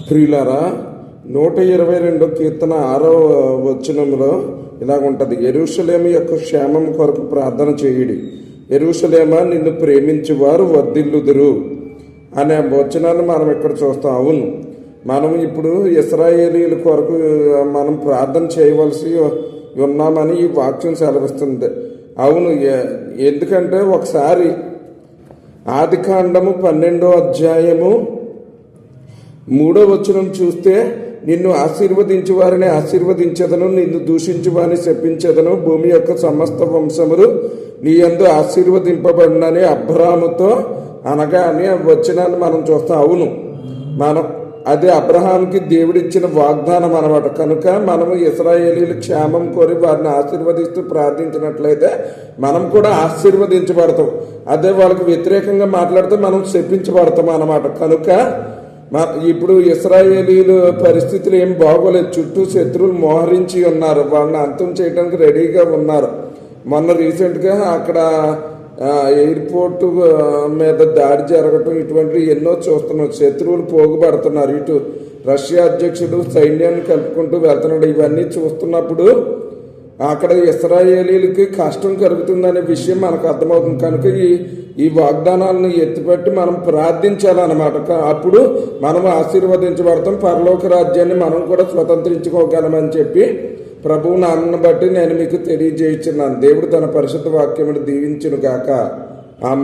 ప్రియులారా, 122 కీర్తన 6వ వచనంలో ఇలాగుంటది. యెరూషలేము యొక్క క్షేమం కొరకు ప్రార్థన చేయుడి. యెరూషలేమా, నిన్ను ప్రేమించువారు వర్ధిల్లుదురు అనే వచనాన్ని మనం ఇక్కడ చూస్తాం. అవును, మనం ఇప్పుడు ఇశ్రాయేలీయుల కొరకు మనం ప్రార్థన చేయవలసి ఉన్నామని ఈ వాక్యం సెలవిస్తుంది. అవును, ఎందుకంటే ఒకసారి ఆదికాండము 12వ అధ్యాయము 3వ వచనం చూస్తే, నిన్ను ఆశీర్వదించు వారిని ఆశీర్వదించదను, నిన్ను దూషించు వారిని శపించదను, భూమి యొక్క సమస్త వంశములు నీ యందు ఆశీర్వదింపబడినని అబ్రాహాముతో అనగా అని వచనాన్ని మనం చూస్తాం. అవును, అదే అబ్రహాంకి దేవుడిచ్చిన వాగ్దానం అన్నమాట. కనుక మనము ఇశ్రాయేలీయుల క్షేమం కోరి వారిని ఆశీర్వదిస్తూ ప్రార్థించినట్లయితే మనం కూడా ఆశీర్వదించబడతాం. అదే వాళ్ళకి వ్యతిరేకంగా మాట్లాడితే మనం శపించబడతాం అన్నమాట. కనుక ఇప్పుడు ఇశ్రాయేలీయుల పరిస్థితులు ఏం బాగోలేదు. చుట్టూ శత్రువులు మోహరించి ఉన్నారు, వాళ్ళని అంతం చేయడానికి రెడీగా ఉన్నారు. మొన్న రీసెంట్గా అక్కడ ఎయిర్పోర్ట్ మీద దాడి జరగటం, ఇటువంటివి ఎన్నో చూస్తున్నాం. శత్రువులు పోగుపడుతున్నారు. ఇటు రష్యా అధ్యక్షుడు సైన్యాన్ని కలుపుకుంటూ వెళ్తున్నాడు. ఇవన్నీ చూస్తున్నప్పుడు అక్కడ ఇశ్రాయేలీలకి కష్టం కలుగుతుందనే విషయం మనకు అర్థమవుతుంది. కనుక ఈ వాగ్దానాలను ఎత్తిపెట్టి మనం ప్రార్థించాలన్నమాట. అప్పుడు మనం ఆశీర్వదించబడతాం, పరలోక రాజ్యాన్ని మనం కూడా స్వతంత్రించుకోగలమని చెప్పి ప్రభువు నామమును బట్టి నేను మీకు తెలియజేయుచున్నాను. దేవుడు తన పరిశుద్ధ వాక్యమును దీవించును గాక. ఆమేన్.